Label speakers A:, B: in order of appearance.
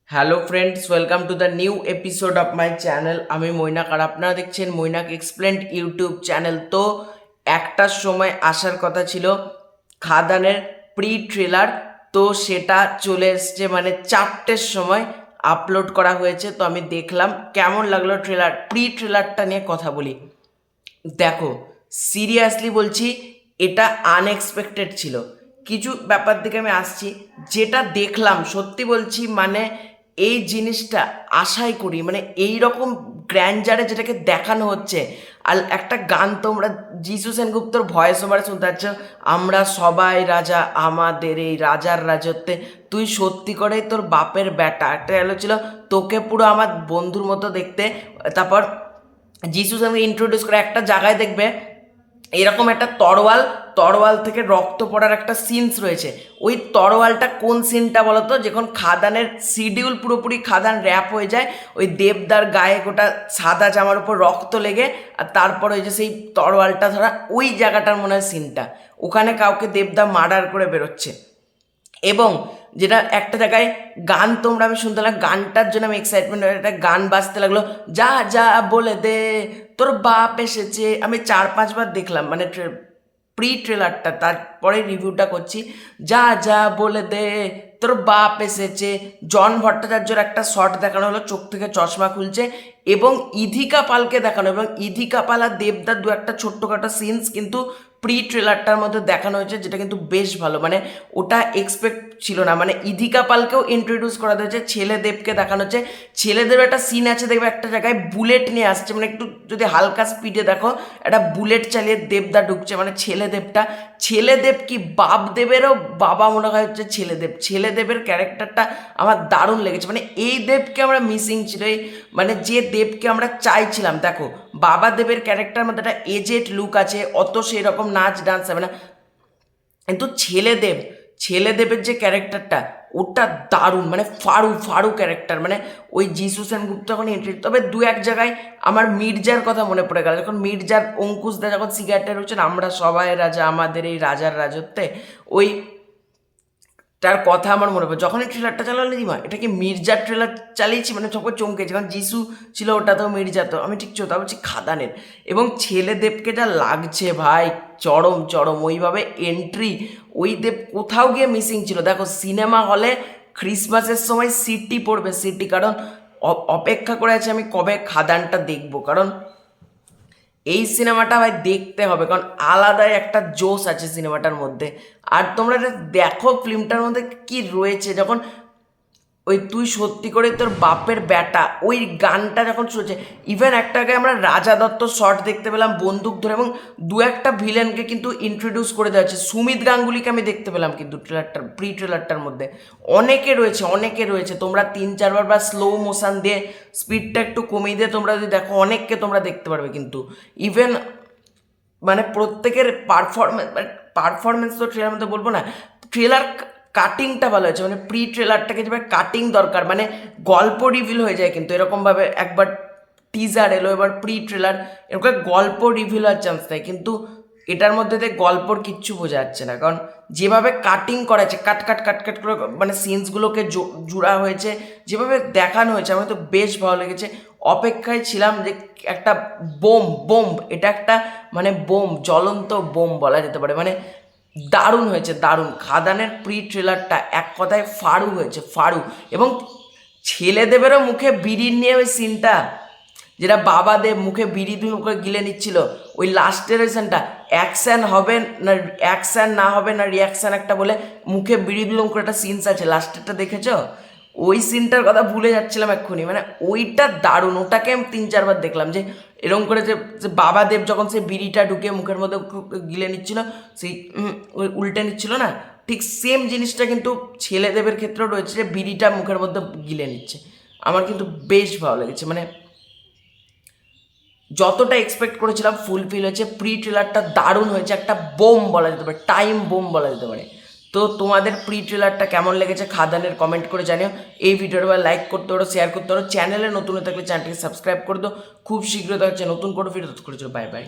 A: Hello friends, welcome to the new episode of my channel. আমি মৈনাক আর আপনারা দেখছেন Mainak explained YouTube channel. তো একটার সময় আসার কথা ছিল খাদানের প্রি ট্রেলার, তো সেটা চলে এসছে মানে 4টের সময় আপলোড করা হয়েছে। তো আমি দেখলাম, কেমন লাগলো ট্রেলার। প্রি ট্রেলারটা নিয়ে কথা বলি। দেখো, সিরিয়াসলি বলছি, এটা আনএক্সপেক্টেড ছিল। কিছু ব্যাপার দিকে আমি আসছি, যেটা দেখলাম সত্যি বলছি, মানে এই জিনিসটা আশাই করি, মানে এই রকম গ্র্যান্ডারে যেটাকে দেখানো হচ্ছে। আর একটা গান তোমরা যিশু সেনগুপ্তর ভয়েস ওভারে শুনতে পাচ্ছ, আমরা সবাই রাজা আমাদের এই রাজার রাজত্বে, তুই সত্যি করেই তোর বাপের বেটা। একটা এলো ছিল তোকে পুরো আমার বন্ধুর মতো দেখতে। তারপর যিশু সেনকে ইন্ট্রোডিউস করে একটা জায়গায় দেখবে এরকম একটা তরোয়াল থেকে রক্ত পড়ার একটা সিনস রয়েছে। ওই তরোয়ালটা কোন সিনটা বলতো, যখন খাদানের শিডিউল পুরোপুরি খাদান র্যাপ হয়ে যায়, ওই দেবদার গায়ে গোটা সাদা জামার উপর রক্ত লেগে, আর তারপর ওই যে সেই তরোয়ালটা ধরা, ওই জায়গাটার মনে হয় সিনটা। ওখানে কাউকে দেবদা মার্ডার করে বেরোচ্ছে। এবং যেটা একটা জায়গায় গান তোমরা আমি শুনতে লাগলাম, গানটার জন্য আমি এক্সাইটমেন্ট হয়ে একটা গান বাজতে লাগলো, যা যা বলে দে তোর বাপ এসেছে। আমি 4-5 বার দেখলাম মানে প্রি ট্রেলারটা, তারপরে রিভিউটা করছি। যা যা বলে দে তোর বাপ এসেছে। জন ভট্টাচার্যর একটা শট দেখানো হলো, চোখ থেকে চশমা খুলছে, এবং ইধিকা পালকে দেখানো, এবং ইধিকা পাল আর দেবদার দু একটা ছোট্টখাটো সিনস কিন্তু প্রি ট্রেলারটার মধ্যে দেখানো হয়েছে, যেটা কিন্তু বেশ ভালো। মানে ওটা এক্সপেক্ট ছিল না। মানে ইধিকা পালকেও ইন্ট্রোডিউস করা হয়েছে, ছেলেদেবকে দেখানো হচ্ছে। ছেলেদেব একটা সিন আছে, দেখবে একটা জায়গায় বুলেট নিয়ে আসছে, মানে একটু যদি হালকা স্পিডে দেখো, একটা বুলেট চালিয়ে দেবদা ঢুকছে, মানে ছেলেদেব কি বাপদেবেরও বাবা মনে হয় হচ্ছে ছেলেদেবের ক্যারেক্টারটা আমার দারুণ লেগেছে। মানে এই দেবকে আমরা মিসিং ছিল, এই মানে যে দেবকে আমরা চাইছিলাম। দেখো, বাবা দেবের ক্যারেক্টার মধ্যে একটা এজেড লুক আছে, অত সেই রকম নাচ ডান্স হবে না, কিন্তু ছেলেদেবের যে ক্যারেক্টারটা, ওটা দারুণ, মানে ফাড়ু ক্যারেক্টার। মানে ওই যিশু সেনগুপ্ত যখন এন্ট্রি, তবে দু এক জায়গায় আমার মির্জার কথা মনে পড়ে গেল, যখন মির্জার অঙ্কুশদা যখন সিগারেটটা রয়েছেন, আমরা সবাই রাজা আমাদের এই রাজার রাজত্বে, ওই তার কথা আমার মনে পড়ে। যখন এই ট্রেলারটা চালালো দিমা, এটা কি মির্জার ট্রেলার চালিয়েছি, মানে সবাই চমকেছে, কারণ যিশু ছিল ওটা, তো মির্জা, তো আমি ঠিক চোতা বলছি খাদানের। এবং ছেলেদেবকে যা লাগছে ভাই, চরম ওইভাবে এন্ট্রি, ওই দেব কোথাও গিয়ে মিসিং ছিল। দেখো, সিনেমা হলে ক্রিসমাসের সময় সিটি পড়বে, কারণ অপেক্ষা করে আছে আমি কবে খাদানটা দেখবো, কারণ এই সিনেমাটা ভাই দেখতে হবে, কারণ আলাদাই একটা জোশ আছে সিনেমাটার মধ্যে। আর তোমরা দেখো ফিল্মটার মধ্যে কি রয়েছে, যখন ওই তুই সত্যি করে তোর বাপের বেটা, ওই গানটা যখন শুনছে, ইভেন একটা আগে আমরা রাজা দত্ত শর্ট দেখতে পেলাম বন্দুক ধরে, এবং দু একটা ভিলেনকে কিন্তু ইন্ট্রোডিউস করে দেওয়া হচ্ছে। সুমিত গাঙ্গুলিকে আমি দেখতে পেলাম কিন্তু প্রি ট্রেলারটার মধ্যে। অনেকে রয়েছে। তোমরা 3-4 বার বা স্লো মোশন দিয়ে স্পিডটা একটু কমিয়ে দিয়ে তোমরা যদি দেখো, অনেককে তোমরা দেখতে পারবে কিন্তু। ইভেন মানে প্রত্যেকের পারফরমেন্স তো ট্রেলার মধ্যে বলবো না, ট্রেলার কাটিংটা ভালো হয়েছে। মানে প্রি ট্রেলারটাকে যেভাবে কাটিং দরকার, মানে গল্প রিভিল হয়ে যায় কিন্তু এরকমভাবে। একবার টিজার এলো, এবার প্রি ট্রেলার, এরকম গল্প রিভিল হওয়ার চান্স নেই, কিন্তু এটার মধ্যে দিয়ে গল্পর কিচ্ছু বোঝা যাচ্ছে না, কারণ যেভাবে কাটিং করা আছে, কাট করে মানে সিনসগুলোকে জোড়া হয়েছে, যেভাবে দেখানো হয়েছে, আমার তো বেশ ভালো লেগেছে। অপেক্ষায় ছিলাম যে একটা বোম, এটা একটা মানে বোম, জ্বলন্ত বোম বলা যেতে পারে। মানে দারুণ হয়েছে, দারুণ। খাদানের প্রি ট্রেলারটা এক কথায় ফাড়ু। এবং ছেলেদেবেরও মুখে বিড়ি নিয়ে ওই সিনটা, যেটা বাবাদেব মুখে বিড়ি করে গিলে নিচ্ছিল, ওই লাস্টের ওই সিনটা, অ্যাকশন হবে না, অ্যাকশন না হবে না রিয়াকশান একটা বলে মুখে বিড়ি দুলুম করে একটা সিনস আছে, লাস্টেরটা দেখেছো? ওই সিনটার কথা ভুলে যাচ্ছিলাম এক্ষুনি। মানে ওইটা দারুণ, ওটাকে আমি 3-4 বার দেখলাম, যে এরকম করে যে বাবাদেব যখন সে বিড়িটা ঢুকে মুখের মধ্যে গিলে নিচ্ছিল, সেই ওই উল্টে নিচ্ছিল না, ঠিক সেম জিনিসটা কিন্তু ছেলেদেবের ক্ষেত্রেও রয়েছে, যে বিড়িটা মুখের মধ্যে গিলে নিচ্ছে। আমার কিন্তু বেশ ভালো লেগেছে, মানে যতটা এক্সপেক্ট করেছিলাম ফুলফিল হয়েছে। প্রি ট্রেলারটা দারুণ হয়েছে, একটা বোম বলা যেতে পারে, টাইম বোম বলা যেতে পারে। তো তোমাদের প্রি ট্রেলারটা কেমন লেগেছে খাদানের কমেন্ট করে জানিও। এই ভিডিওটা লাইক করতে পারো, শেয়ার করতে পারো, চ্যানেলে নতুন হয়ে থাকলে চ্যানেলটিকে সাবস্ক্রাইব করে দাও। খুব শীঘ্রই দেখা হচ্ছে নতুন কোনো ভিডিও, ততক্ষণ বাই বাই।